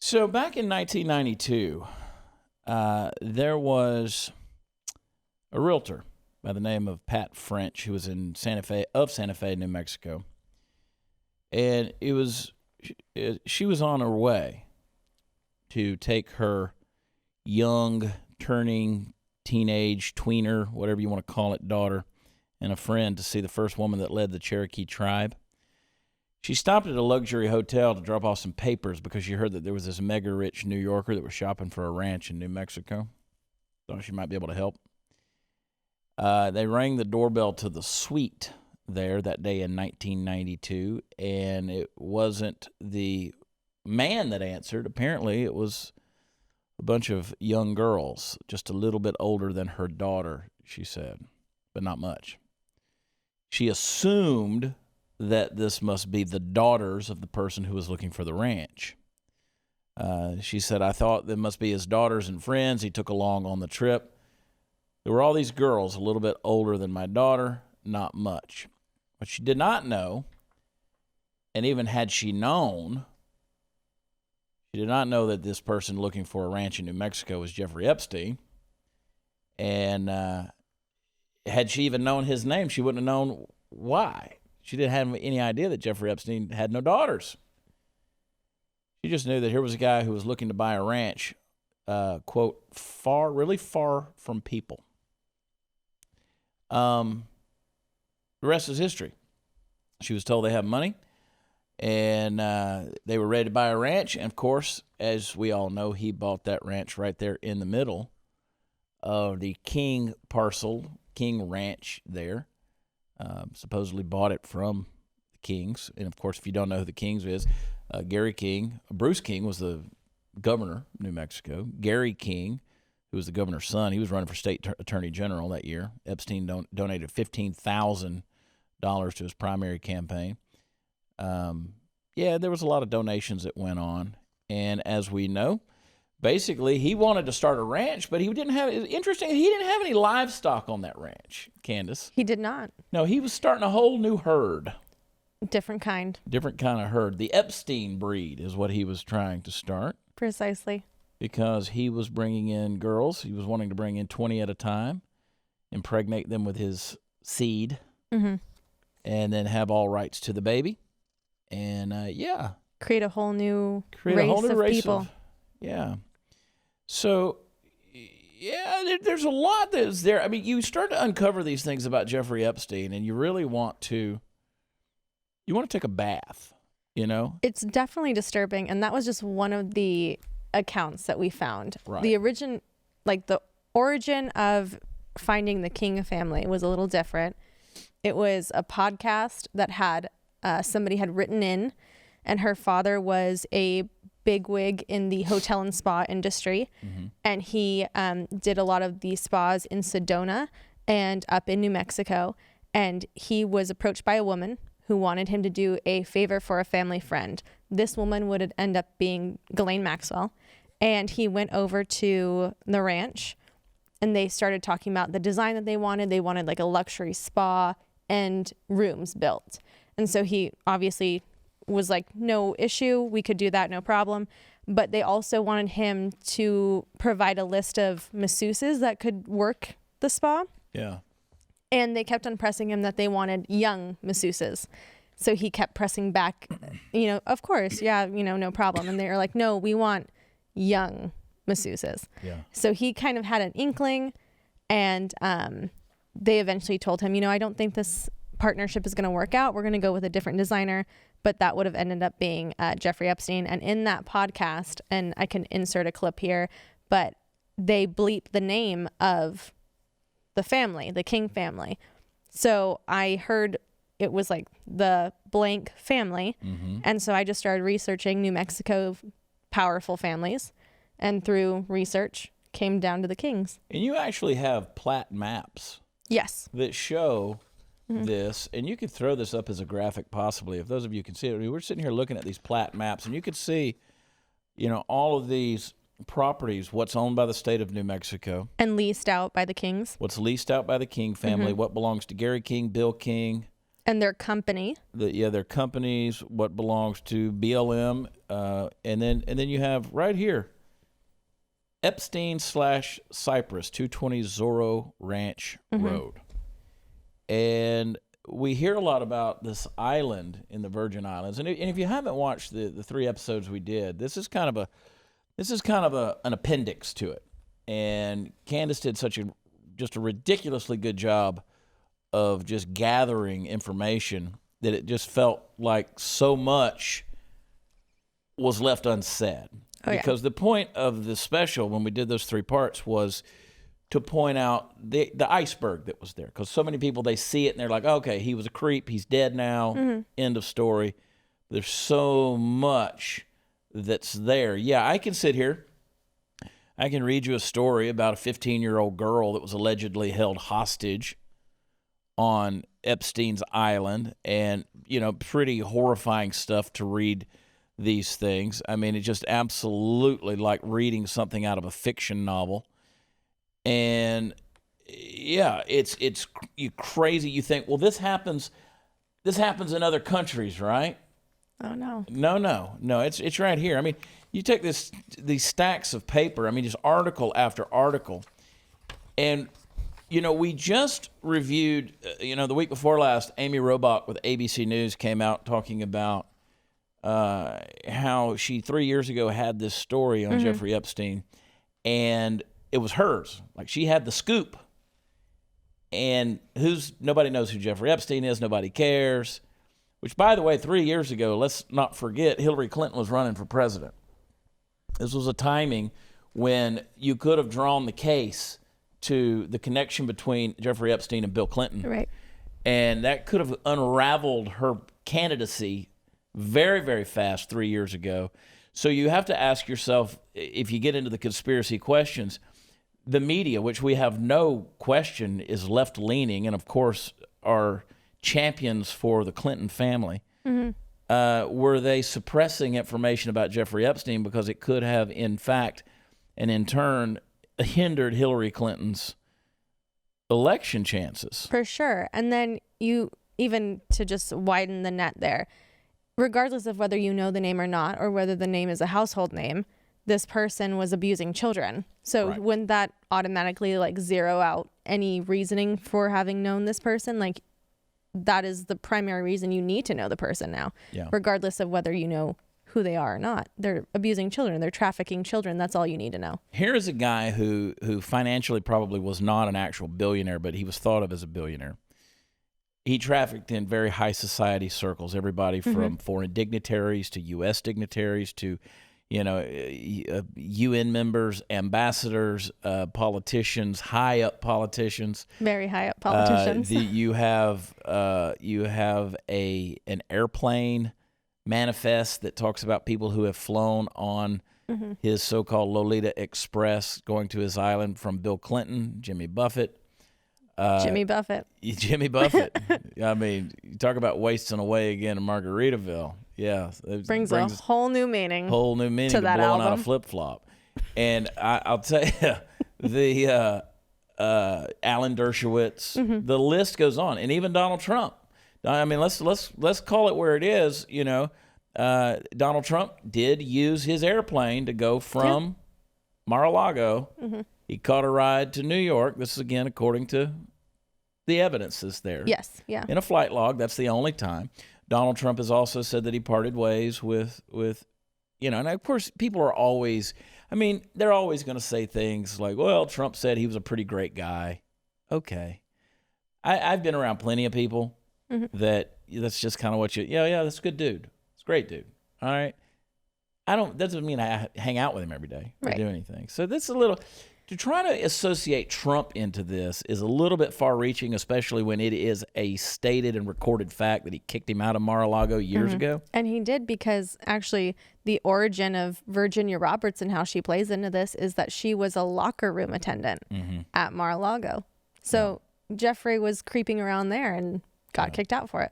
So back in 1992, there was a realtor by the name of Pat French who was in Santa Fe, New Mexico. And she was on her way to take her young, turning, teenage, tweener, whatever you want to call it, daughter and a friend to see the first woman that led the Cherokee tribe. She stopped at a luxury hotel to drop off some papers because she heard that there was this mega-rich New Yorker that was shopping for a ranch in New Mexico. Thought she might be able to help. They rang the doorbell to the suite there that day in 1992, and it wasn't the man that answered. Apparently, it was a bunch of young girls, just a little bit older than her daughter, she said, but not much. She assumed that this must be the daughters of the person who was looking for the ranch. She said, I thought they must be his daughters and friends he took along on the trip. There were all these girls a little bit older than my daughter, not much. What she did not know, and even had she known, she did not know that this person looking for a ranch in New Mexico was Jeffrey Epstein. And had she even known his name, she wouldn't have known why. She didn't have any idea that Jeffrey Epstein had no daughters. She just knew that here was a guy who was looking to buy a ranch, quote, really far from people. The rest is history. She was told they have money, and they were ready to buy a ranch. And, of course, as we all know, he bought that ranch right there in the middle of the King parcel, King Ranch there. Supposedly bought it from the Kings. And, of course, if you don't know who the Kings is, Gary King, Bruce King was the governor of New Mexico. Gary King, who was the governor's son, he was running for state attorney general that year. Epstein donated $15,000 to his primary campaign. There was a lot of donations that went on. And as we know, basically, he wanted to start a ranch, but he didn't have any livestock on that ranch, Candace. He did not. No, he was starting a whole new herd. Different kind of herd. The Epstein breed is what he was trying to start. Precisely. Because he was bringing in girls. He was wanting to bring in 20 at a time, impregnate them with his seed, and then have all rights to the baby. And, create a whole new race of people. So, there's a lot that's there. I mean, you start to uncover these things about Jeffrey Epstein, and you really want to take a bath, you know? It's definitely disturbing, and that was just one of the accounts that we found. Right. The origin of finding the King family was a little different. It was a podcast that had somebody had written in, and her father was a bigwig in the hotel and spa industry, and he did a lot of the spas in Sedona and up in New Mexico, and he was approached by a woman who wanted him to do a favor for a family friend. This woman would end up being Ghislaine Maxwell, and he went over to the ranch, and they started talking about the design that they wanted. They wanted like a luxury spa and rooms built, and so he obviously was like, no issue, we could do that, no problem. But they also wanted him to provide a list of masseuses that could work the spa. Yeah. And they kept on pressing him that they wanted young masseuses. So he kept pressing back, of course, no problem. And they were like, no, we want young masseuses. Yeah. So he kind of had an inkling, and they eventually told him, I don't think this partnership is going to work out. We're going to go with a different designer. But that would have ended up being Jeffrey Epstein. And in that podcast, and I can insert a clip here, but they bleep the name of the family, the King family. So I heard it was like the blank family. And so I just started researching New Mexico powerful families. And through research, came down to the Kings. And you actually have plat maps. Yes. That show this, and you could throw this up as a graphic possibly, if those of you can see it. I mean, we're sitting here looking at these plat maps, and you could see, all of these properties, what's owned by the state of New Mexico. And leased out by the Kings. What's leased out by the King family, what belongs to Gary King, Bill King. And their company. Their companies, what belongs to BLM, And then you have right here, Epstein/Cypress, 220 Zorro Ranch Road. And we hear a lot about this island in the Virgin Islands. And if you haven't watched the 3 episodes we did, this is kind of an appendix to it. And Candace did just a ridiculously good job of just gathering information that it just felt like so much was left unsaid. Because the point of the special, when we did those 3 parts, was to point out the iceberg that was there. Because so many people, they see it and they're like, okay, he was a creep, he's dead now, end of story. There's so much that's there. Yeah, I can sit here, I can read you a story about a 15-year-old girl that was allegedly held hostage on Epstein's island, and, pretty horrifying stuff to read these things. I mean, it's just absolutely like reading something out of a fiction novel. And yeah, it's you crazy. You think, well, this happens in other countries, right? Oh no. No. It's right here. I mean, you take these stacks of paper. I mean, just article after article, and we just reviewed. The week before last, Amy Robach with ABC News came out talking about how she 3 years ago had this story on Jeffrey Epstein, and it was hers. Like, she had the scoop. And nobody knows who Jeffrey Epstein is. Nobody cares. Which, by the way, 3 years ago, let's not forget, Hillary Clinton was running for president. This was a timing when you could have drawn the case to the connection between Jeffrey Epstein and Bill Clinton. Right. And that could have unraveled her candidacy very, very fast 3 years ago. So you have to ask yourself, if you get into the conspiracy questions, the media, which we have no question is left-leaning and, of course, are champions for the Clinton family, were they suppressing information about Jeffrey Epstein because it could have, in fact, and in turn, hindered Hillary Clinton's election chances? For sure. And then even to just widen the net there, regardless of whether you know the name or not, or whether the name is a household name, this person was abusing children. So wouldn't that automatically zero out any reasoning for having known this person? That is the primary reason you need to know the person now, regardless of whether you know who they are or not. They're abusing children. They're trafficking children. That's all you need to know. Here is a guy who financially probably was not an actual billionaire, but he was thought of as a billionaire. He trafficked in very high society circles, everybody from foreign dignitaries to U.S. dignitaries to UN members, ambassadors, politicians, high up politicians, very high up politicians. You have an airplane manifest that talks about people who have flown on his so-called Lolita Express going to his island from Bill Clinton, Jimmy Buffett. Jimmy Buffett. I mean, you talk about wasting away again in Margaritaville. Yeah, it brings a whole new meaning to that blowing album. out a flip flop. And I'll tell you, the Alan Dershowitz, the list goes on, and even Donald Trump. I mean, let's call it where it is. Donald Trump did use his airplane to go from Mar-a-Lago. He caught a ride to New York. This is again according to the evidence that's there. Yes, yeah. In a flight log, that's the only time. Donald Trump has also said that he parted ways with and of course people are always, they're always going to say things like, well, Trump said he was a pretty great guy. Okay. I've been around plenty of people that's just kind of what that's a good dude. It's a great dude. All right. That doesn't mean I hang out with him every day or do anything. So this is a little, to try to associate Trump into this is a little bit far-reaching, especially when it is a stated and recorded fact that he kicked him out of Mar-a-Lago years ago. And he did, because actually the origin of Virginia Roberts and how she plays into this is that she was a locker room attendant at Mar-a-Lago. So Jeffrey was creeping around there and got kicked out for it.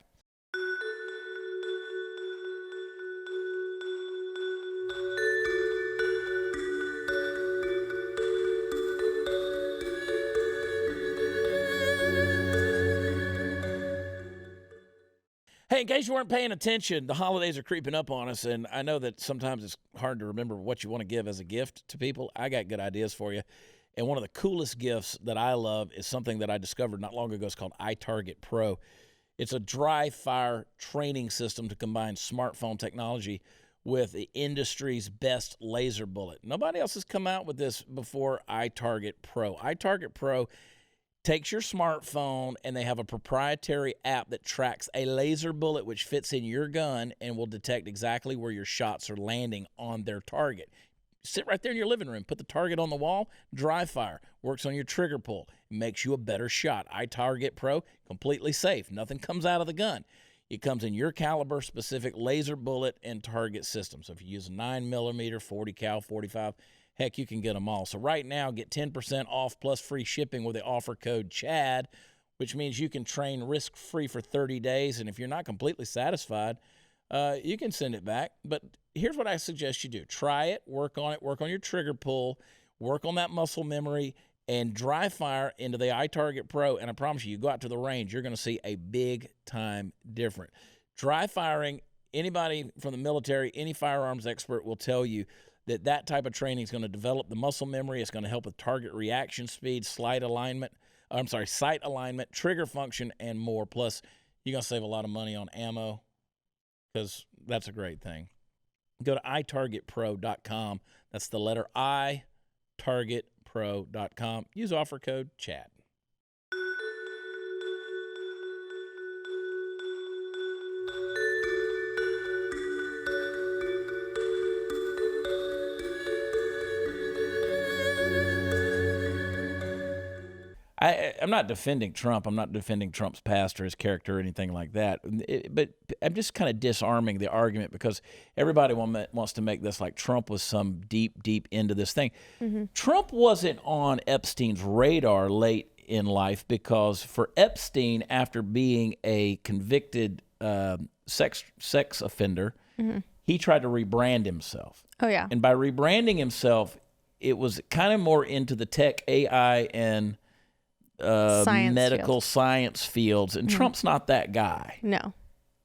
Hey, in case you weren't paying attention, the holidays are creeping up on us, and I know that sometimes it's hard to remember what you want to give as a gift to people. I got good ideas for you. And one of the coolest gifts that I love is something that I discovered not long ago. It's called iTarget Pro. It's a dry fire training system to combine smartphone technology with the industry's best laser bullet. Nobody else has come out with this before iTarget Pro. iTarget Pro takes your smartphone, and they have a proprietary app that tracks a laser bullet which fits in your gun and will detect exactly where your shots are landing on their target. Sit right there in your living room, put the target on the wall, dry fire, works on your trigger pull, makes you a better shot. iTarget Pro, completely safe. Nothing comes out of the gun. It comes in your caliber specific laser bullet and target system. So if you use a 9mm, 40 cal, 45, heck, you can get them all. So right now, get 10% off plus free shipping with the offer code CHAD, which means you can train risk-free for 30 days. And if you're not completely satisfied, you can send it back. But here's what I suggest you do. Try it, work on your trigger pull, work on that muscle memory, and dry fire into the iTarget Pro. And I promise you, you go out to the range, you're going to see a big-time difference. Dry firing, anybody from the military, any firearms expert will tell you that type of training is going to develop the muscle memory. It's going to help with target reaction speed, sight alignment, trigger function, and more. Plus, you're going to save a lot of money on ammo because that's a great thing. Go to itargetpro.com. That's the letter I, targetpro.com. Use offer code CHAD. I'm not defending Trump. I'm not defending Trump's past or his character or anything like that. But I'm just kind of disarming the argument because everybody wants to make this like Trump was some deep into this thing. Mm-hmm. Trump wasn't on Epstein's radar late in life because for Epstein, after being a convicted sex offender, mm-hmm. he tried to rebrand himself. Oh, yeah. And by rebranding himself, it was kind of more into the tech, AI, and medical science fields, and Trump's not that guy. No.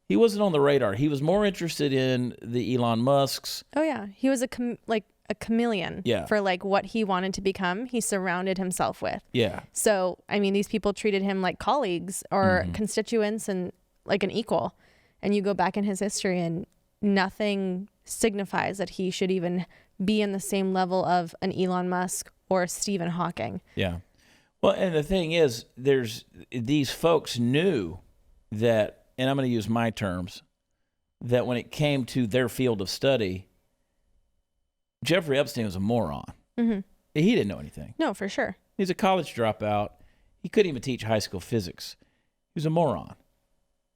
He wasn't on the radar. He was more interested in the Elon Musks. Oh, yeah. He was a chameleon for like what he wanted to become. He surrounded himself with. Yeah. So, I mean, these people treated him like colleagues or constituents and like an equal. And you go back in his history and nothing signifies that he should even be in the same level of an Elon Musk or Stephen Hawking. Yeah. Well, and the thing is, these folks knew that, and I'm going to use my terms, that when it came to their field of study, Jeffrey Epstein was a moron. Mm-hmm. He didn't know anything. No, for sure. He's a college dropout. He couldn't even teach high school physics. He was a moron.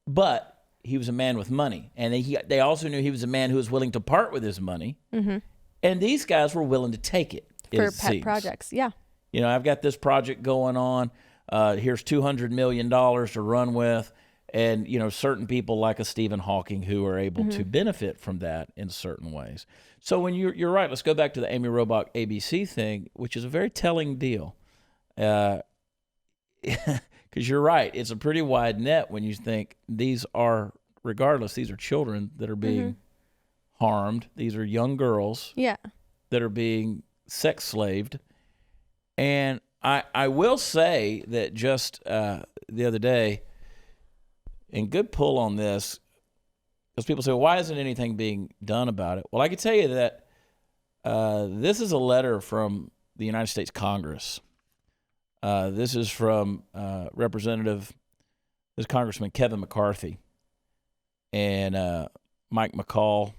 But he was a man with money. And they also knew he was a man who was willing to part with his money. Mm-hmm. And these guys were willing to take it. For pet projects, yeah. You know, I've got this project going on. Here's $200 million to run with. And, you know, certain people like a Stephen Hawking who are able to benefit from that in certain ways. So when you're right, let's go back to the Amy Robach ABC thing, which is a very telling deal. Because you're right. It's a pretty wide net when you think these are children that are being harmed. These are young girls that are being sex slaved. And I will say that just the other day, and good pull on this, because people say, well, why isn't anything being done about it? Well, I can tell you that this is a letter from the United States Congress. This is from Congressman Kevin McCarthy and Mike McCall,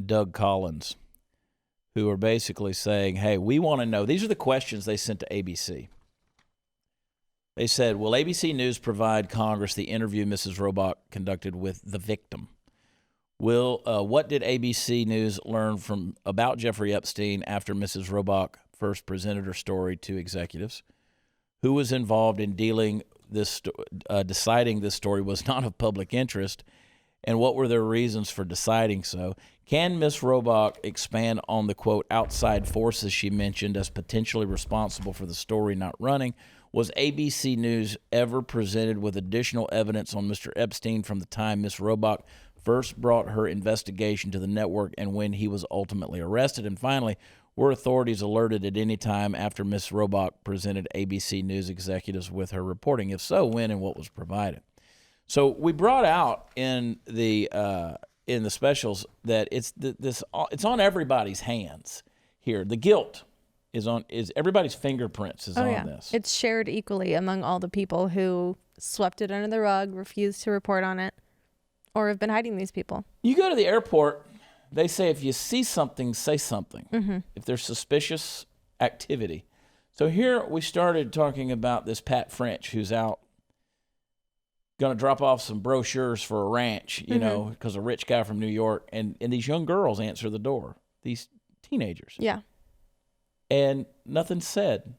Doug Collins, who are basically saying, hey, we want to know. These are the questions they sent to ABC. They said, will ABC News provide Congress the interview Mrs. Robach conducted with the victim? What did ABC News learn about Jeffrey Epstein after Mrs. Robach first presented her story to executives? Who was involved in deciding this story was not of public interest? And what were their reasons for deciding so? Can Ms. Robach expand on the, quote, outside forces she mentioned as potentially responsible for the story not running? Was ABC News ever presented with additional evidence on Mr. Epstein from the time Ms. Robach first brought her investigation to the network and when he was ultimately arrested? And finally, were authorities alerted at any time after Ms. Robach presented ABC News executives with her reporting? If so, when and what was provided? So we brought out in the specials that it's on everybody's hands here. The guilt is everybody's fingerprints on this. It's shared equally among all the people who swept it under the rug, refused to report on it, or have been hiding these people. You go to the airport, they say if you see something, say something. If there's suspicious activity. So here we started talking about this Pat French who's out going to drop off some brochures for a ranch, you know, because a rich guy from New York, and these young girls answer the door, these teenagers. Yeah. And nothing's said.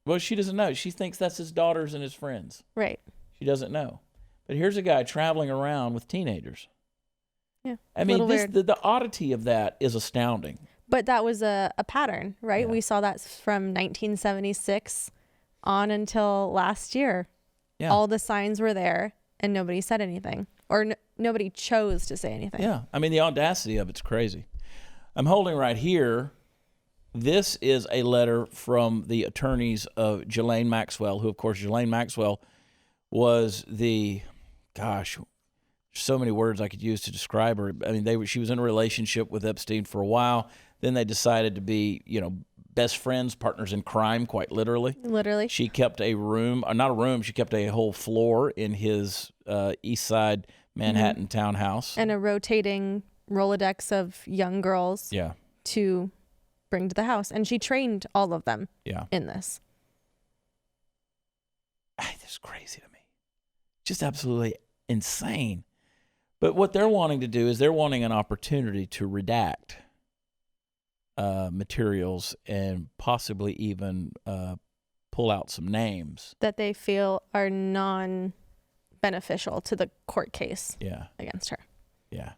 Well, she doesn't know. She thinks that's his daughters and his friends. Right. She doesn't know. But here's a guy traveling around with teenagers. Yeah. I mean, the oddity of that is astounding. But that was a pattern, right? Yeah. We saw that from 1976 on until last year. Yeah. All the signs were there and nobody said anything, or nobody chose to say anything. Yeah. I mean, the audacity of it's crazy. I'm holding right here. This is a letter from the attorneys of Ghislaine Maxwell, who, of course, Ghislaine Maxwell was so many words I could use to describe her. I mean, she was in a relationship with Epstein for a while. Then they decided to be, best friends, partners in crime, quite literally. Literally. She kept a room, not a room, she kept a whole floor in his East Side Manhattan townhouse. And a rotating Rolodex of young girls to bring to the house. And she trained all of them in this. It's crazy to me. Just absolutely insane. But what they're wanting to do is they're wanting an opportunity to redact materials and possibly even pull out some names that they feel are non-beneficial to the court case against her. Yeah.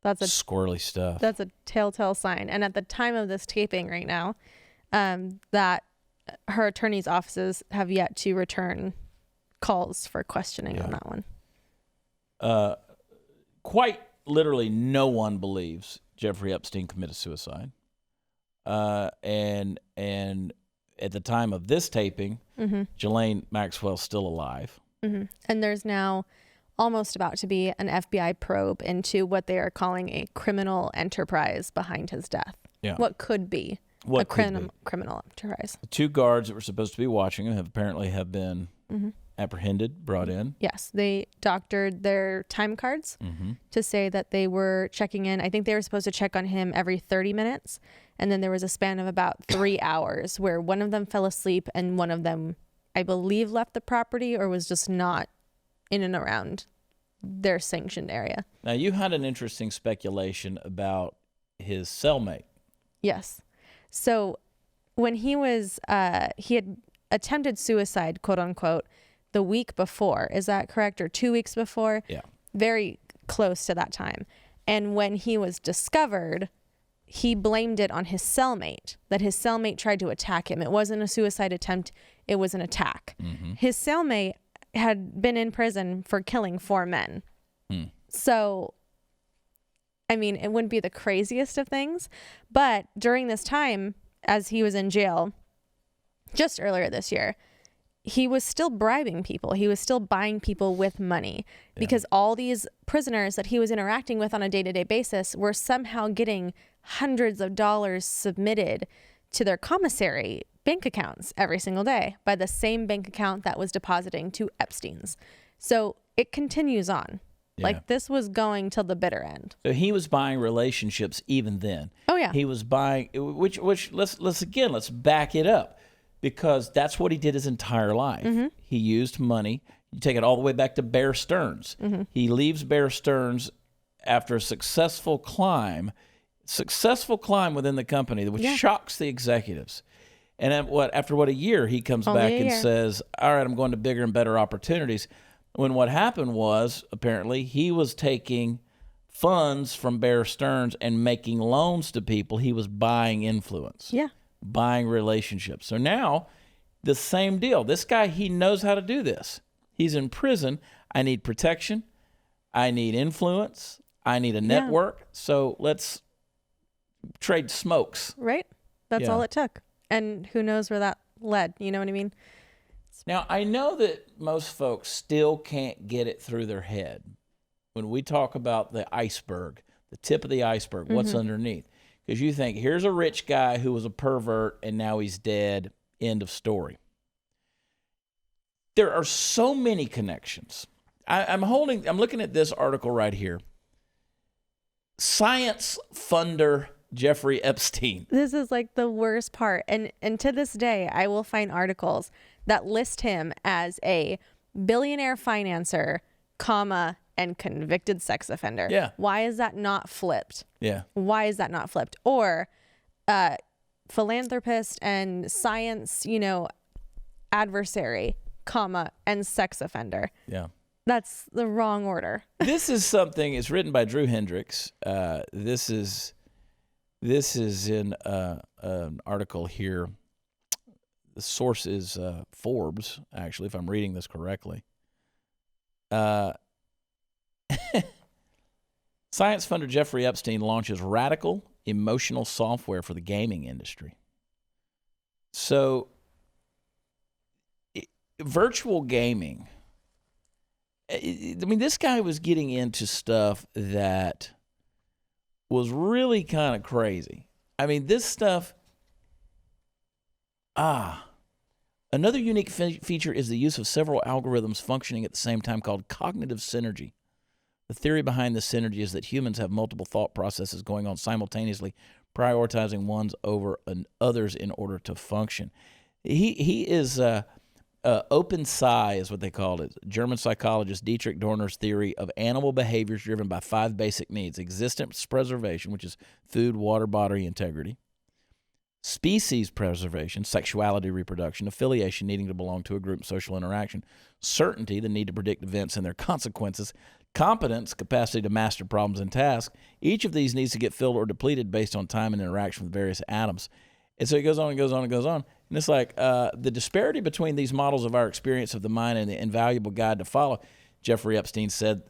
That's squirrely stuff. That's a telltale sign. And at the time of this taping right now, that her attorney's offices have yet to return calls for questioning on that one. Quite literally no one believes Jeffrey Epstein committed suicide. And at the time of this taping, Ghislaine Maxwell's still alive. And there's now almost about to be an FBI probe into what they are calling a criminal enterprise behind his death. Yeah. What could be a criminal enterprise. The two guards that were supposed to be watching him apparently have been apprehended, brought in. Yes, they doctored their time cards to say that they were checking in. I think they were supposed to check on him every 30 minutes. And then there was a span of about 3 hours where one of them fell asleep and one of them, I believe, left the property or was just not in and around their sanctioned area. Now, you had an interesting speculation about his cellmate. Yes. So when he was, he had attempted suicide, quote unquote, the week before. Is that correct? Or 2 weeks before? Yeah. Very close to that time. And when he was discovered, he blamed it on his cellmate, that his cellmate tried to attack him. It wasn't a suicide attempt. It was an attack. His cellmate had been in prison for killing 4 men. So, I mean, it wouldn't be the craziest of things. But during this time, as he was in jail, just earlier this year, he was still bribing people. He was still buying people with money because all these prisoners that he was interacting with on a day-to-day basis were somehow getting hundreds of dollars submitted to their commissary bank accounts every single day by the same bank account that was depositing to Epstein's. So it continues on. Like this was going till the bitter end. So he was buying relationships even then. Oh yeah. He was buying, which let's back it up, because that's what he did his entire life. He used money. You take it all the way back to Bear Stearns. He leaves Bear Stearns after a successful climb within the company, which shocks the executives. And after a year, he comes back and says, all right, I'm going to bigger and better opportunities. When what happened was, apparently, he was taking funds from Bear Stearns and making loans to people. He was buying influence. Yeah. Buying relationships. So now The same deal. This guy, he knows how to do this. He's in prison. I need protection. I need influence. I need a network. So let's trade smokes. Right? That's all it took. And who knows where that led. You know what I mean? Now, I know that most folks still can't get it through their head when we talk about the iceberg, the tip of the iceberg, what's underneath. Because you think, here's a rich guy who was a pervert and now he's dead. End of story. There are so many connections. I'm looking at this article right here. Science funder Jeffrey Epstein. This is like the worst part. And to this day, I will find articles that list him as a billionaire financer, and convicted sex offender. Yeah. Why is that not flipped? Yeah. Why is that not flipped? Or philanthropist and science, adversary, and sex offender. Yeah. That's the wrong order. This is something, it's written by Drew Hendricks. This is in an article here. The source is Forbes, actually, if I'm reading this correctly. Science funder Jeffrey Epstein launches radical emotional software for the gaming industry. So, virtual gaming, I mean, this guy was getting into stuff that was really kind of crazy. I mean, this stuff, another unique feature is the use of several algorithms functioning at the same time called cognitive synergy. The theory behind this synergy is that humans have multiple thought processes going on simultaneously, prioritizing ones over others in order to function. He is open psi is what they called it. German psychologist Dietrich Dorner's theory of animal behaviors driven by 5 basic needs: existence preservation, which is food, water, body integrity; species preservation, sexuality, reproduction; affiliation, needing to belong to a group, social interaction; certainty, the need to predict events and their consequences; competence, capacity to master problems and tasks. Each of these needs to get filled or depleted based on time and interaction with various atoms. And so it goes on and goes on and goes on. And it's like the disparity between these models of our experience of the mind and the invaluable guide to follow, Jeffrey Epstein said,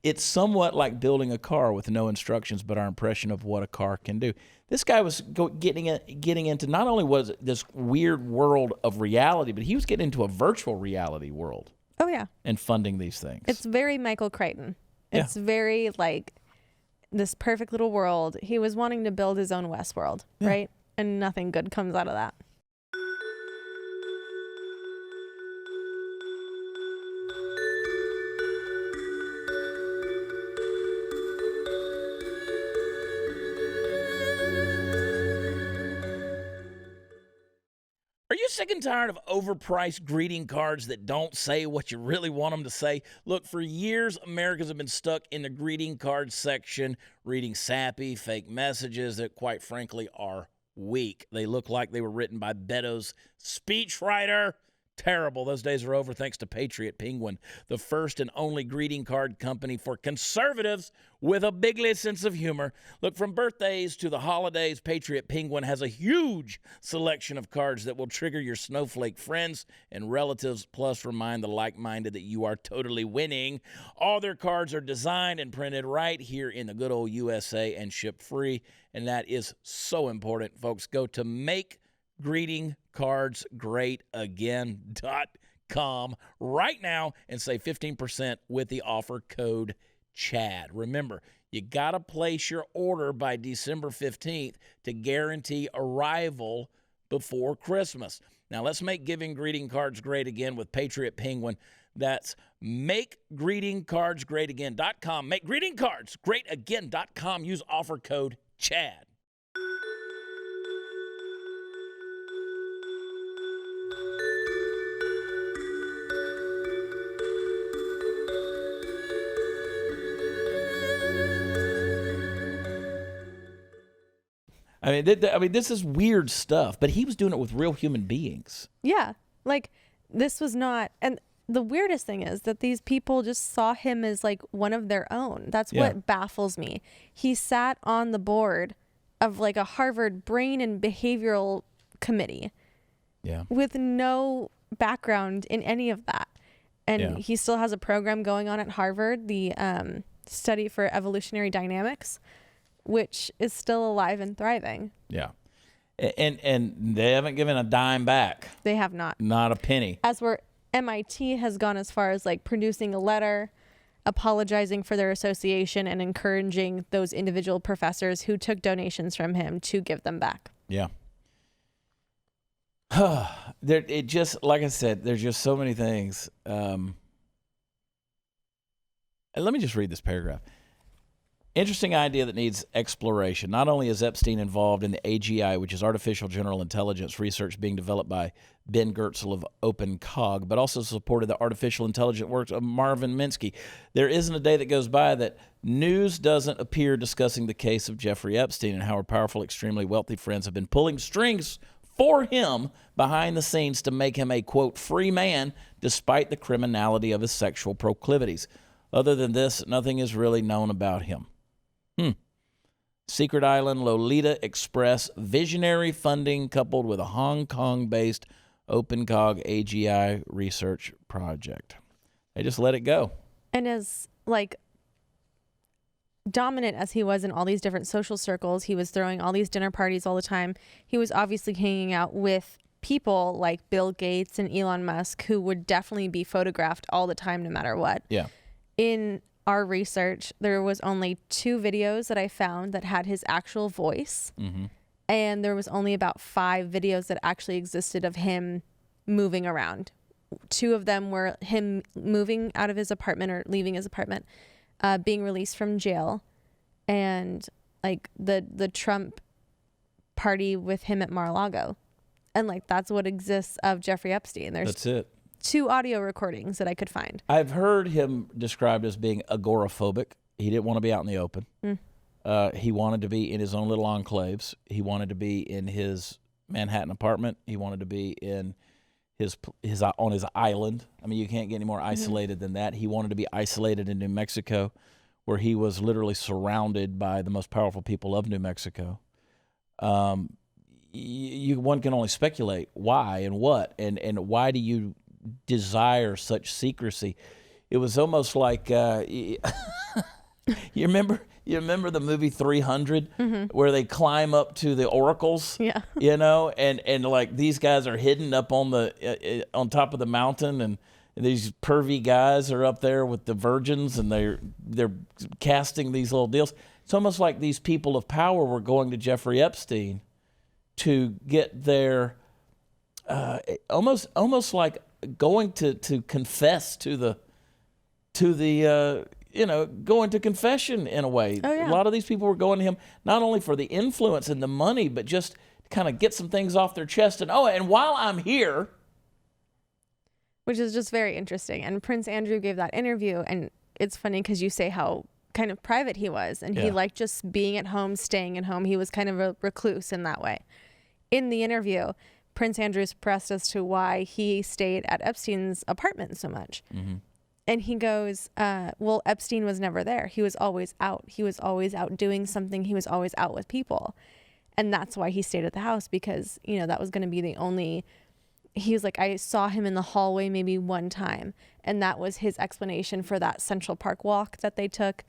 it's somewhat like building a car with no instructions but our impression of what a car can do. This guy was getting into, not only was this weird world of reality, but he was getting into a virtual reality world. Oh, yeah. And funding these things. It's very Michael Crichton. It's very like this perfect little world. He was wanting to build his own Westworld, right? And nothing good comes out of that. Are you sick and tired of overpriced greeting cards that don't say what you really want them to say? Look, for years, Americans have been stuck in the greeting card section, reading sappy, fake messages that, quite frankly, are weak. They look like they were written by Beto's speechwriter. Terrible. Those days are over thanks to Patriot Penguin, the first and only greeting card company for conservatives with a bigly sense of humor. Look, from birthdays to the holidays, Patriot Penguin has a huge selection of cards that will trigger your snowflake friends and relatives, plus remind the like-minded that you are totally winning. All their cards are designed and printed right here in the good old USA and shipped free, and that is so important, folks. Go to MakeGreetingCardsGreatAgain.com right now and save 15% with the offer code CHAD. Remember, you got to place your order by December 15th to guarantee arrival before Christmas. Now, let's make giving greeting cards great again with Patriot Penguin. That's MakeGreetingCardsGreatAgain.com. MakeGreetingCardsGreatAgain.com. Use offer code CHAD. I mean, this is weird stuff, but he was doing it with real human beings. Yeah, like this was not, and the weirdest thing is that these people just saw him as like one of their own. That's what baffles me. He sat on the board of like a Harvard brain and behavioral committee. Yeah. With no background in any of that. And he still has a program going on at Harvard, the study for evolutionary dynamics, which is still alive and thriving. Yeah. And they haven't given a dime back. They have not. Not a penny. As where MIT has gone as far as like producing a letter, apologizing for their association, and encouraging those individual professors who took donations from him to give them back. Yeah. It just, like I said, there's just so many things. And let me just read this paragraph. Interesting idea that needs exploration. Not only is Epstein involved in the AGI, which is artificial general intelligence research being developed by Ben Goertzel of OpenCog, but also supported the artificial intelligence works of Marvin Minsky. There isn't a day that goes by that news doesn't appear discussing the case of Jeffrey Epstein and how our powerful, extremely wealthy friends have been pulling strings for him behind the scenes to make him a, quote, free man, despite the criminality of his sexual proclivities. Other than this, nothing is really known about him. Secret Island Lolita Express visionary funding coupled with a Hong Kong-based OpenCog AGI research project. They just let it go. And as like dominant as he was in all these different social circles, he was throwing all these dinner parties all the time. He was obviously hanging out with people like Bill Gates and Elon Musk, who would definitely be photographed all the time, no matter what. Yeah. In our research, there was only 2 videos that I found that had his actual voice. Mm-hmm. And there was only about 5 videos that actually existed of him moving around. 2 of them were him moving out of his apartment or leaving his apartment, being released from jail, and like the Trump party with him at Mar-a-Lago. And like that's what exists of Jeffrey Epstein. That's it. 2 audio recordings that I could find. I've heard him described as being agoraphobic. He didn't want to be out in the open. He wanted to be in his own little enclaves. He wanted to be in his Manhattan apartment. He wanted to be in his on his island. I mean, you can't get any more isolated than that. He wanted to be isolated in New Mexico, where he was literally surrounded by the most powerful people of New Mexico. One can only speculate why and what, and why do you desire such secrecy? It was almost like you remember the movie 300 where they climb up to the oracles, you know, and like these guys are hidden up on the on top of the mountain, and these pervy guys are up there with the virgins, and they're casting these little deals. It's almost like these people of power were going to Jeffrey Epstein to get their almost like going to confess to the going to confession in a way. Oh, yeah. A lot of these people were going to him not only for the influence and the money, but just to kind of get some things off their chest. And while I'm here, which is just very interesting. And Prince Andrew gave that interview, and it's funny because you say how kind of private he was, and he liked just being at home, staying at home. He was kind of a recluse in that way. In the interview, Prince Andrew's pressed as to why he stayed at Epstein's apartment so much. And he goes, well, Epstein was never there. He was always out. He was always out doing something. He was always out with people. And that's why he stayed at the house, because, you know, that was going to be the only, he was like, I saw him in the hallway maybe one time. And that was his explanation for that Central Park walk that they took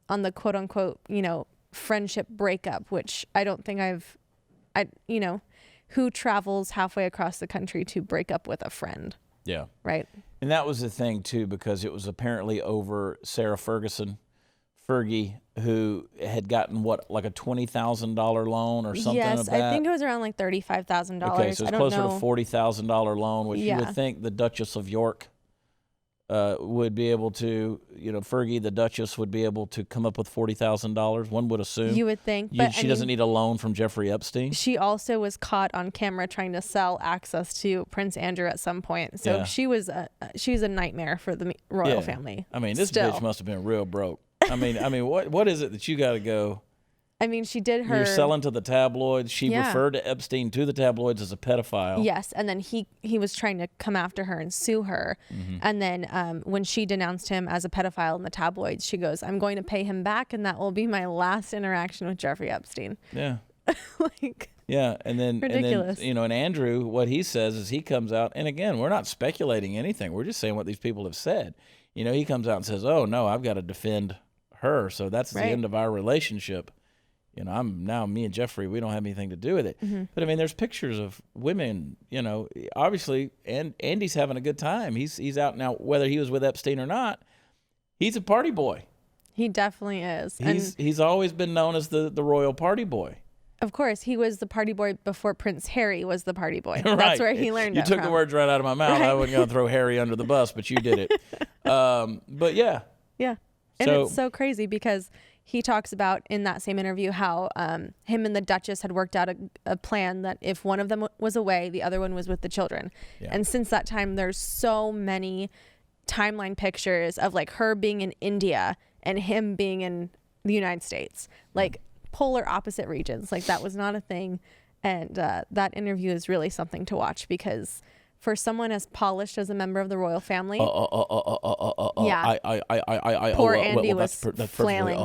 on the quote unquote, you know, friendship breakup, which I don't think who travels halfway across the country to break up with a friend? Yeah. Right. And that was the thing, too, because it was apparently over Sarah Ferguson, Fergie, who had gotten, like a $20,000 loan or something yes, of that? I think it was around like $35,000. Okay, so it's closer to $40,000 loan, which you would think the Duchess of York would be able to, Fergie, the Duchess, would be able to come up with $40,000. One would assume. You would think. But she doesn't need a loan from Jeffrey Epstein. She also was caught on camera trying to sell access to Prince Andrew at some point. So she was a nightmare for the royal family. I mean, this bitch must have been real broke. I mean, what is it that you got to go? I mean, she did her... You're selling to the tabloids. She referred to Epstein to the tabloids as a pedophile. Yes, and then he was trying to come after her and sue her. And then when she denounced him as a pedophile in the tabloids, she goes, I'm going to pay him back, and that will be my last interaction with Jeffrey Epstein. Yeah. Like, yeah, and then ridiculous. and Andrew, what he says is he comes out, and again, we're not speculating anything. We're just saying what these people have said. He comes out and says, "Oh no, I've got to defend her, so that's the end of our relationship." Me and Jeffrey, we don't have anything to do with it. Mm-hmm. But I mean, there's pictures of women, obviously, and Andy's having a good time. He's out now, whether he was with Epstein or not. He's a party boy. He definitely is. He's always been known as the royal party boy. Of course, he was the party boy before Prince Harry was the party boy. Right. That's where he learned You took from. the words right out of my mouth. Right. I wasn't going to throw Harry under the bus, but you did it. But yeah. Yeah. And it's so crazy because he talks about in that same interview how him and the Duchess had worked out a plan that if one of them was away, the other one was with the children. Yeah. And since that time, there's so many timeline pictures of like her being in India and him being in the United States, like polar opposite regions. Like that was not a thing. And that interview is really something to watch because for someone as polished as a member of the royal family, yeah, poor Andy was flailing.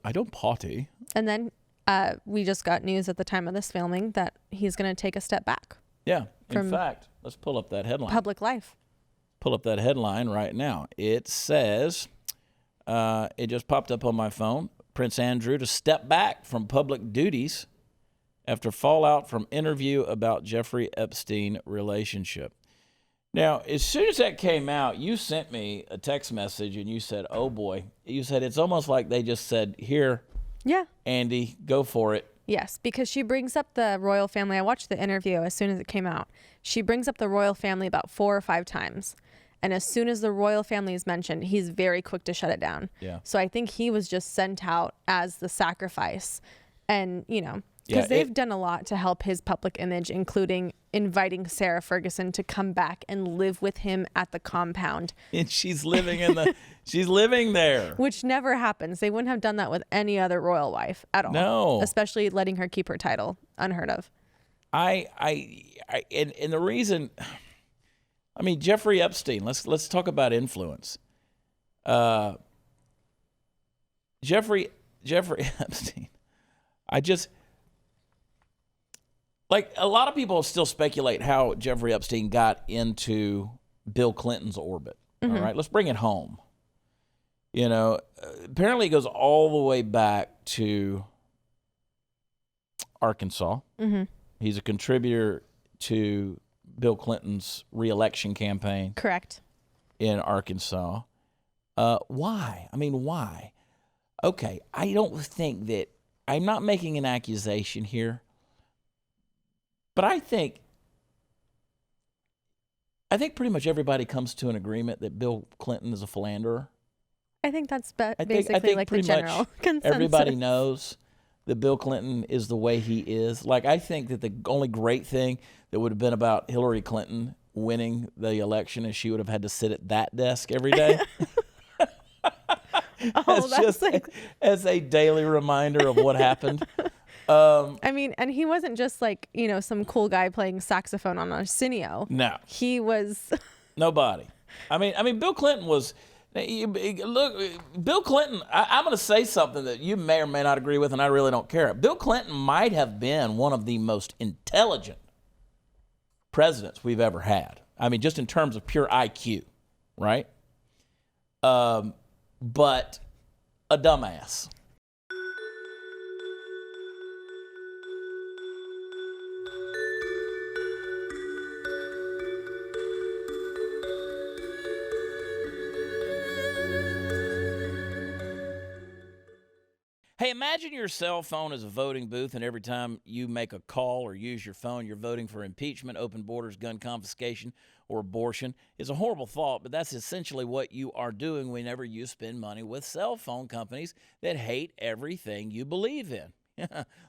I don't party. And then we just got news at the time of this filming that he's going to take a step back. Yeah. In fact, let's pull up that headline. Public life. Pull up that headline right now. It says, it just popped up on my phone, Prince Andrew to step back from public duties after fallout from interview about Jeffrey Epstein relationship. Now, as soon as that came out, you sent me a text message and you said, oh boy, you said it's almost like they just said, here, yeah, Andy, go for it. Yes, because she brings up the royal family. I watched the interview as soon as it came out. She brings up the royal family about 4 or 5 times. And as soon as the royal family is mentioned, he's very quick to shut it down. Yeah. So I think he was just sent out as the sacrifice. And, because they've done a lot to help his public image, including inviting Sarah Ferguson to come back and live with him at the compound. And she's living she's living there. Which never happens. They wouldn't have done that with any other royal wife at all. No. Especially letting her keep her title. Unheard of. And the reason, Jeffrey Epstein, let's talk about influence. Jeffrey Epstein, like a lot of people still speculate how Jeffrey Epstein got into Bill Clinton's orbit. Mm-hmm. All right, let's bring it home. Apparently it goes all the way back to Arkansas. Mm-hmm. He's a contributor to Bill Clinton's re-election campaign. Correct. In Arkansas. Why? Why? Okay, I don't think that, I'm not making an accusation here, but I think pretty much everybody comes to an agreement that Bill Clinton is a philanderer. I think that's basically like the general consensus. Everybody knows that Bill Clinton is the way he is. Like, I think that the only great thing that would have been about Hillary Clinton winning the election is she would have had to sit at that desk every day. As a daily reminder of what happened. And he wasn't just like, some cool guy playing saxophone on Arsenio. No. He was... Nobody. Bill Clinton was... Look, Bill Clinton, I'm going to say something that you may or may not agree with, and I really don't care. Bill Clinton might have been one of the most intelligent presidents we've ever had. Just in terms of pure IQ, right? But a dumbass. Hey, imagine your cell phone as a voting booth, and every time you make a call or use your phone, you're voting for impeachment, open borders, gun confiscation, or abortion. It's a horrible thought, but that's essentially what you are doing whenever you spend money with cell phone companies that hate everything you believe in.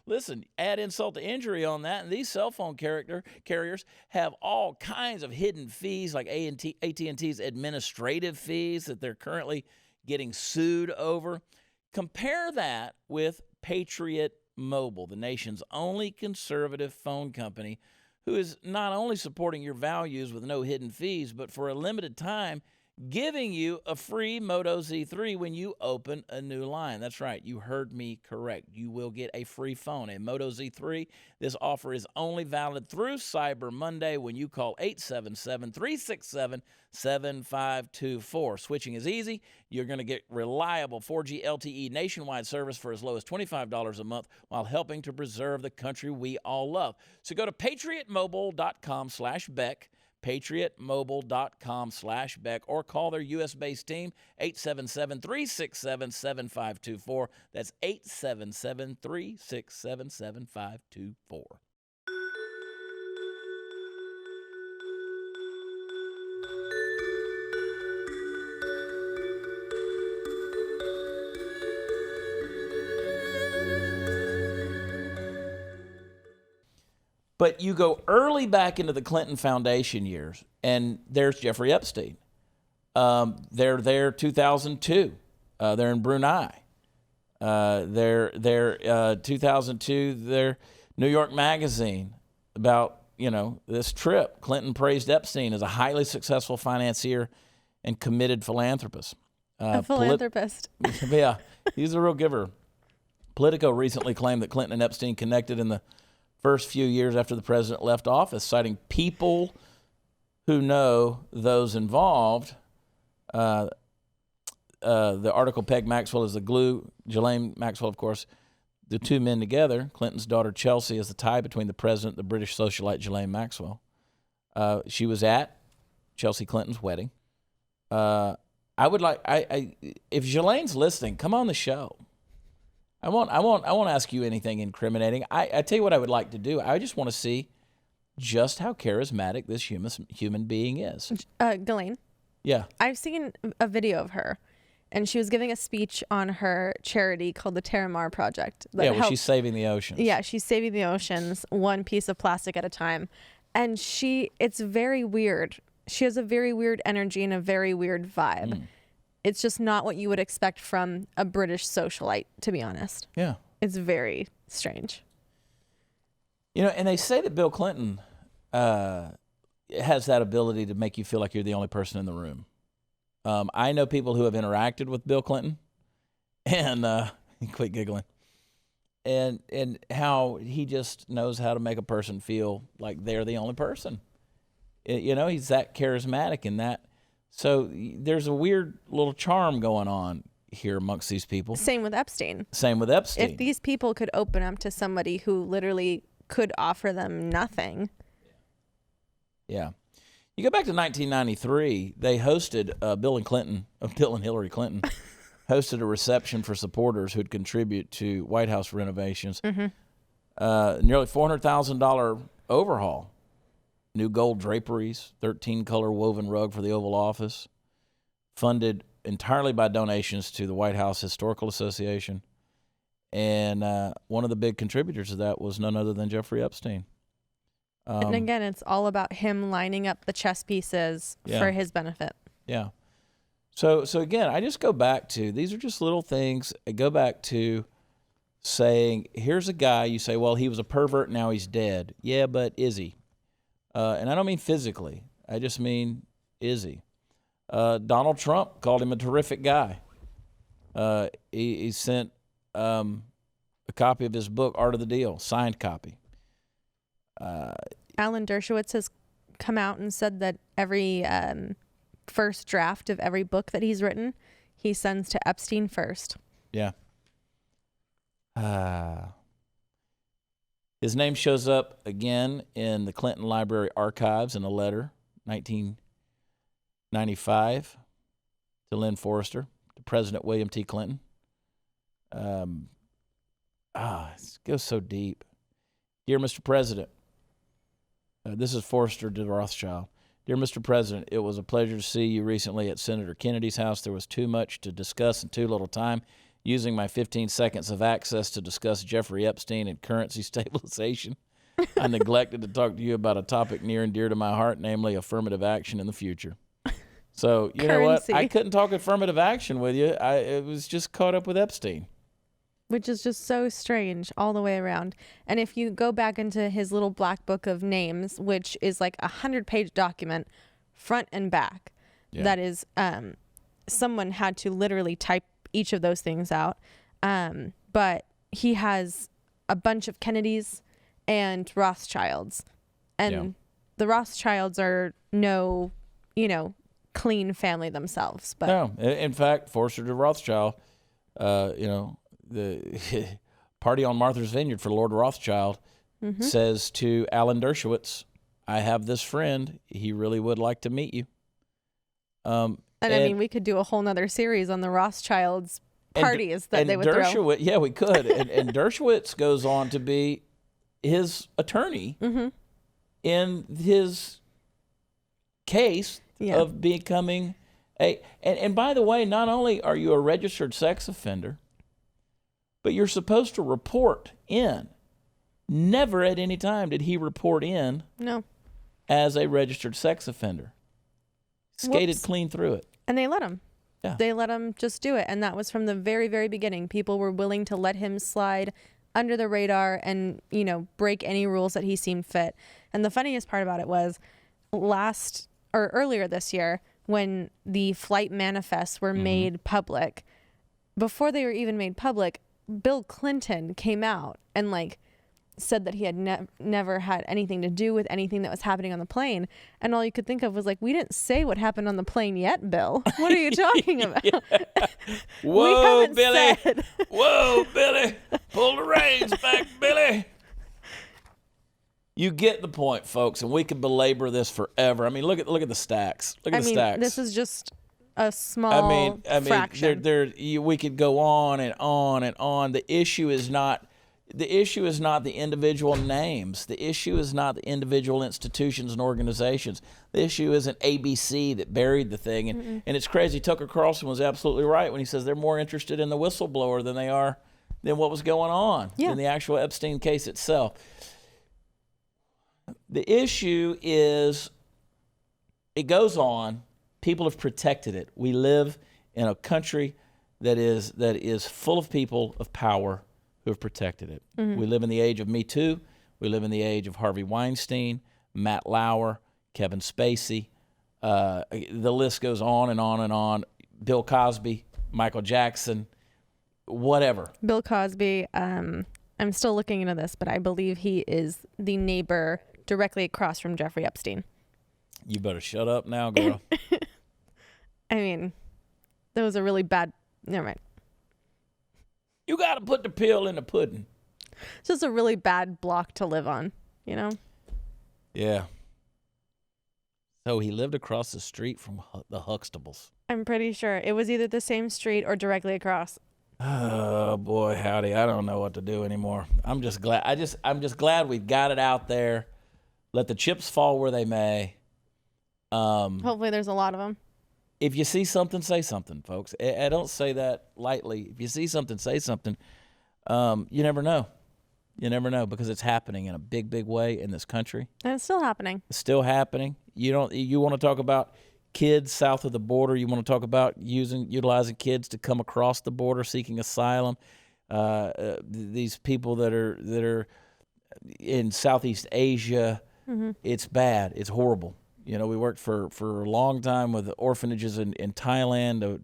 Listen, add insult to injury on that, and these cell phone carriers have all kinds of hidden fees, like AT&T's administrative fees that they're currently getting sued over. Compare that with Patriot Mobile, the nation's only conservative phone company, who is not only supporting your values with no hidden fees, but for a limited time, giving you a free Moto Z3 when you open a new line. That's right. You heard me correct. You will get a free phone, a Moto Z3. This offer is only valid through Cyber Monday when you call 877-367-7524. Switching is easy. You're going to get reliable 4G LTE nationwide service for as low as $25 a month while helping to preserve the country we all love. So go to patriotmobile.com/Beck, patriotmobile.com/Beck, or call their U.S.-based team, 877-367-7524. That's 877-367-7524. But you go early back into the Clinton Foundation years, and there's Jeffrey Epstein. They're there 2002. They're in Brunei. They're 2002. They're New York Magazine about this trip. Clinton praised Epstein as a highly successful financier and committed philanthropist. A philanthropist. Yeah, he's a real giver. Politico recently claimed that Clinton and Epstein connected in the first few years after the president left office, citing people who know those involved. The article pegged Maxwell as the glue. Ghislaine Maxwell, of course, the two men together. Clinton's daughter Chelsea is the tie between the president and the British socialite Ghislaine Maxwell. She was at Chelsea Clinton's wedding. If Ghislaine's listening, come on the show. I won't ask you anything incriminating. I tell you what I would like to do. I just want to see just how charismatic this human being is. Ghislaine? Yeah. I've seen a video of her, and she was giving a speech on her charity called the Terramar Project. She's saving the oceans. Yeah, she's saving the oceans one piece of plastic at a time. And it's very weird. She has a very weird energy and a very weird vibe. It's just not what you would expect from a British socialite, to be honest. Yeah. It's very strange. And they say that Bill Clinton has that ability to make you feel like you're the only person in the room. I know people who have interacted with Bill Clinton, and quit giggling, and how he just knows how to make a person feel like they're the only person. He's that charismatic and that. So there's a weird little charm going on here amongst these people. Same with Epstein. If these people could open up to somebody who literally could offer them nothing. Yeah. You go back to 1993, they hosted Bill and Hillary Clinton hosted a reception for supporters who'd contribute to White House renovations. Nearly $400,000 overhaul. New gold draperies, 13-color woven rug for the Oval Office, funded entirely by donations to the White House Historical Association. And one of the big contributors to that was none other than Jeffrey Epstein. And again, it's all about him lining up the chess pieces for his benefit. Yeah. So again, I just go back to, these are just little things. I go back to saying, here's a guy, you say, well, he was a pervert, now he's dead. Yeah, but is he? And I don't mean physically. I just mean, is he? Donald Trump called him a terrific guy. He sent a copy of his book, Art of the Deal, signed copy. Alan Dershowitz has come out and said that every first draft of every book that he's written, he sends to Epstein first. Yeah. His name shows up again in the Clinton Library archives in a letter, 1995, to Lynn Forrester, to President William T. Clinton. It goes so deep. Dear Mr. President, this is Forrester to Rothschild. Dear Mr. President, it was a pleasure to see you recently at Senator Kennedy's house. There was too much to discuss and too little time. Using my 15 seconds of access to discuss Jeffrey Epstein and currency stabilization, I neglected to talk to you about a topic near and dear to my heart, namely affirmative action in the future. So, you know what? I couldn't talk affirmative action with you. I was just caught up with Epstein. Which is just so strange all the way around. And if you go back into his little black book of names, which is like a 100-page document, front and back, that is, someone had to literally type each of those things out. But he has a bunch of Kennedys and Rothschilds, and the Rothschilds are no, clean family themselves. But no, in fact, Forster de Rothschild, the party on Martha's Vineyard for Lord Rothschild says to Alan Dershowitz, I have this friend. He really would like to meet you. And I mean, we could do a whole nother series on the Rothschilds parties that they would throw. Yeah, we could. and Dershowitz goes on to be his attorney in his case of becoming and by the way, not only are you a registered sex offender, but you're supposed to report in. Never at any time did he report in as a registered sex offender. Skated clean through it. And they let him. Yeah. They let him just do it. And that was from the very, very beginning. People were willing to let him slide under the radar and, break any rules that he seemed fit. And the funniest part about it was earlier this year, when the flight manifests were made public, before they were even made public, Bill Clinton came out and said that he had never had anything to do with anything that was happening on the plane. And all you could think of was we didn't say what happened on the plane yet, Bill. What are you talking about? Whoa, Billy. Whoa, Billy. Pull the reins back, Billy. You get the point, folks, and we could belabor this forever. I mean, look at the stacks. Look at the stacks. This is just a small fraction. We could go on and on and on. The issue is not the individual names. The issue is not the individual institutions and organizations. The issue isn't ABC that buried the thing. And it's crazy. Tucker Carlson was absolutely right when he says they're more interested in the whistleblower than what was going on in the actual Epstein case itself. The issue is, it goes on. People have protected it. We live in a country that is full of people of power who have protected it. We live in the age of Me Too. We live in the age of Harvey Weinstein, Matt Lauer, Kevin Spacey. The list goes on and on and on. Bill Cosby, Michael Jackson, whatever. Bill Cosby, I'm still looking into this, but I believe he is the neighbor directly across from Jeffrey Epstein. You better shut up now, girl. I mean, that was a really bad... Never mind. You got to put the pill in the pudding. It's just a really bad block to live on, Yeah. So he lived across the street from the Huxtables. I'm pretty sure it was either the same street or directly across. Oh boy, howdy! I don't know what to do anymore. I'm just glad. I'm just glad we've got it out there. Let the chips fall where they may. Hopefully, there's a lot of them. If you see something, say something, folks. I don't say that lightly. If you see something, say something. You never know. You never know, because it's happening in a big, big way in this country. And it's still happening. It's still happening. You want to talk about kids south of the border. You want to talk about utilizing kids to come across the border seeking asylum. These people that are in Southeast Asia. It's bad. It's horrible. We worked for a long time with orphanages in Thailand.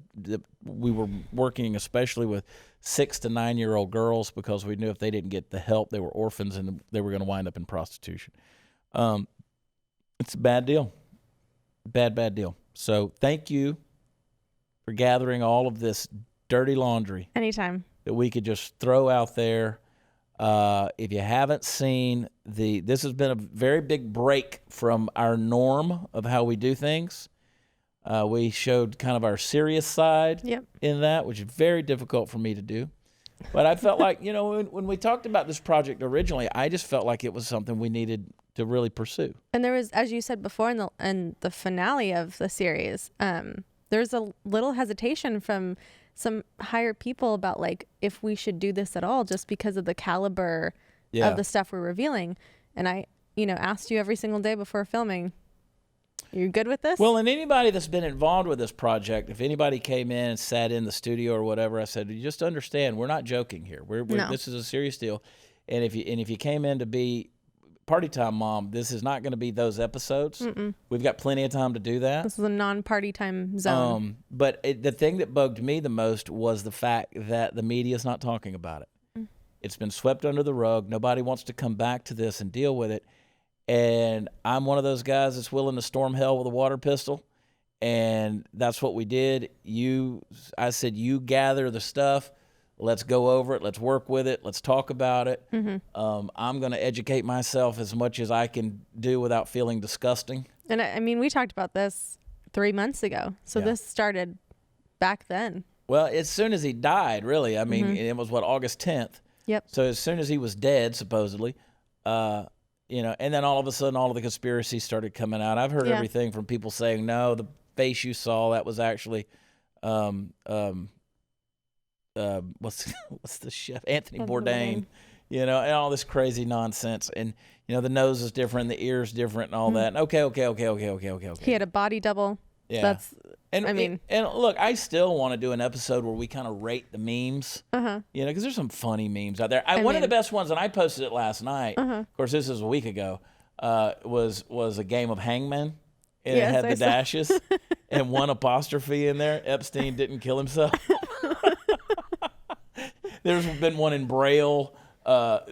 We were working especially with 6 to 9 year old girls, because we knew if they didn't get the help, they were orphans and they were going to wind up in prostitution. It's a bad deal. Bad deal. So thank you for gathering all of this dirty laundry. Anytime. That we could just throw out there. If you haven't seen this has been a very big break from our norm of how we do things. We showed kind of our serious side in that, which is very difficult for me to do. But I felt like, when we talked about this project originally, I just felt like it was something we needed to really pursue. And there was, as you said before, in the finale of the series, there's a little hesitation from some higher people about if we should do this at all, just because of the caliber of the stuff we're revealing. And I, asked you every single day before filming, you good with this? Well, and anybody that's been involved with this project, if anybody came in and sat in the studio or whatever, I said, you just understand, we're not joking here. No. This is a serious deal. And if you came in to be Party Time Mom, this is not going to be those episodes. We've got plenty of time to do that. This is a non-party time zone. But the thing that bugged me the most was the fact that the media is not talking about it. It's been swept under the rug. Nobody wants to come back to this and deal with it. And I'm one of those guys that's willing to storm hell with a water pistol. And that's what we did. I said, you gather the stuff. Let's go over it. Let's work with it. Let's talk about it. I'm going to educate myself as much as I can do without feeling disgusting. And I mean, we talked about this 3 months ago. So this started back then. Well, as soon as he died, really. I mean, it was, August 10th? Yep. So as soon as he was dead, supposedly, and then all of a sudden, all of the conspiracies started coming out. I've heard everything from people saying, no, the face you saw, that was actually, what's the chef? Anthony Bourdain, and all this crazy nonsense. And, the nose is different, the ear's different and all that. And okay. He had a body double. Yeah. And look, I still want to do an episode where we kind of rate the memes, because there's some funny memes out there. One of the best ones, and I posted it last night, of course, this is a week ago, was a game of Hangman, and it had the dashes and one apostrophe in there. Epstein didn't kill himself. There's been one in Braille. We've had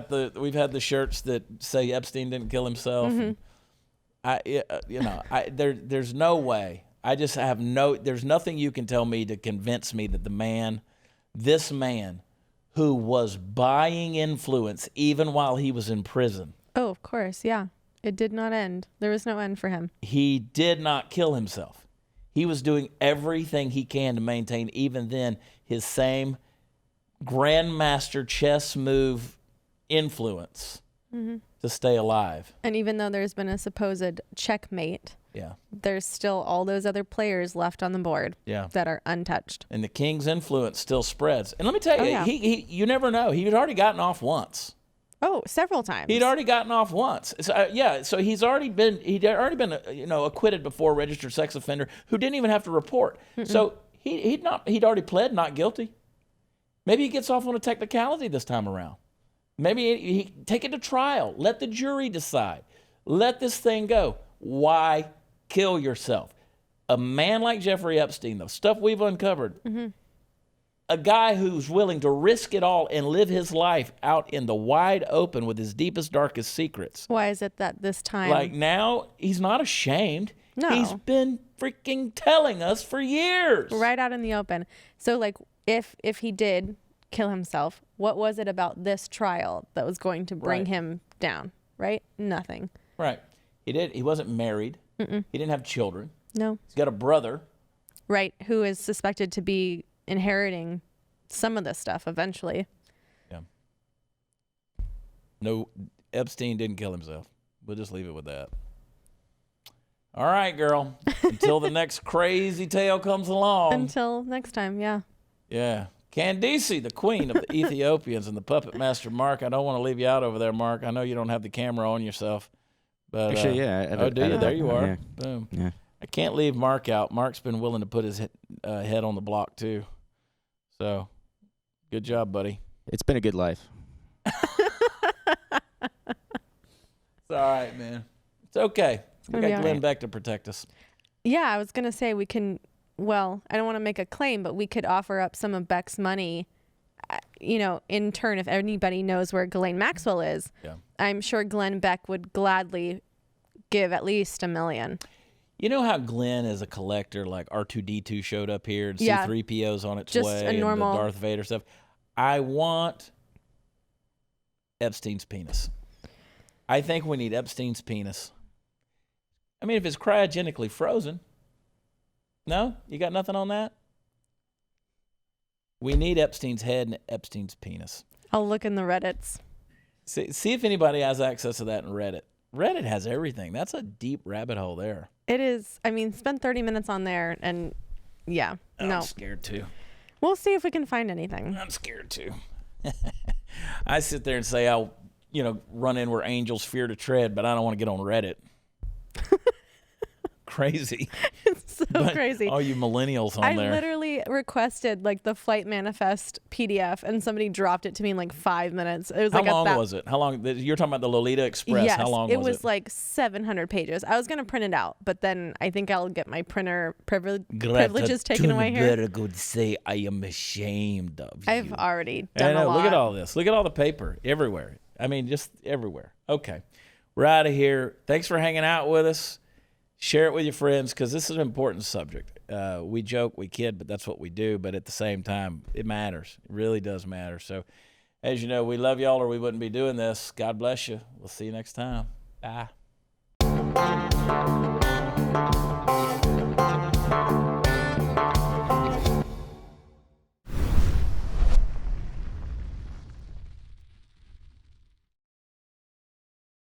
the shirts that say Epstein didn't kill himself. There's no way. There's nothing you can tell me to convince me that this man who was buying influence even while he was in prison. Oh, of course. Yeah. It did not end. There was no end for him. He did not kill himself. He was doing everything he can to maintain, even then, his same grandmaster chess move influence to stay alive. And even though there's been a supposed checkmate, there's still all those other players left on the board that are untouched. And the king's influence still spreads. And let me tell you, you never know. He had already gotten off once. Oh, several times. He'd already gotten off once. So, so he'd already been acquitted before, a registered sex offender who didn't even have to report. So he'd already pled not guilty. Maybe he gets off on a technicality this time around. Maybe he take it to trial. Let the jury decide. Let this thing go. Why kill yourself? A man like Jeffrey Epstein, the stuff we've uncovered, a guy who's willing to risk it all and live his life out in the wide open with his deepest, darkest secrets. Why is it that this time? Like now, he's not ashamed. No. He's been freaking telling us for years. Right out in the open. So like if he did kill himself, what was it about this trial that was going to bring him down? Right? Nothing. Right. He wasn't married. He didn't have children. No. He's got a brother. Right. Who is suspected to be inheriting some of this stuff eventually. Yeah. No, Epstein didn't kill himself. We'll just leave it with that. All right, girl. Until the next crazy tale comes along. Until next time, yeah. Yeah. Candace, the queen of the Ethiopians, and the puppet master, Mark. I don't want to leave you out over there, Mark. I know you don't have the camera on yourself. But, actually, yeah. Do you? There you are. Yeah. Boom. Yeah. I can't leave Mark out. Mark's been willing to put his head on the block, too. So, good job, buddy. It's been a good life. It's all right, man. It's okay. We got Glenn Beck to protect us. Yeah, I was going to say we can, well, I don't want to make a claim, but we could offer up some of Beck's money, in turn, if anybody knows where Ghislaine Maxwell is. Yeah. I'm sure Glenn Beck would gladly give at least $1 million. You know how Glenn is a collector, like R2-D2 showed up here and C-3PO's on its just way a normal... and the Darth Vader stuff. I want Epstein's penis. I think we need Epstein's penis. I mean, if it's cryogenically frozen. No? You got nothing on that? We need Epstein's head and Epstein's penis. I'll look in the Reddits. See if anybody has access to that in Reddit. Reddit has everything. That's a deep rabbit hole there. It is. I mean, spend 30 minutes on there and yeah. I'm scared too. We'll see if we can find anything. I'm scared too. I sit there and say I'll, run in where angels fear to tread, but I don't want to get on Reddit. Crazy. crazy. All you millennials on there. I literally requested like the flight manifest PDF, and somebody dropped it to me in like 5 minutes. It was How like long was it? How long? You're talking about the Lolita Express. Yes, How long was it? It was like 700 pages. I was going to print it out, but then I think I'll get my printer privileges taken away here. Better go to say, I am ashamed of you. I've already done a lot. Look at all this. Look at all the paper everywhere. I mean, just everywhere. Okay. We're out of here. Thanks for hanging out with us. Share it with your friends because this is an important subject. We joke, we kid, but that's what we do. But at the same time, it matters. It really does matter. So, as you know, we love y'all or we wouldn't be doing this. God bless you. We'll see you next time. Bye.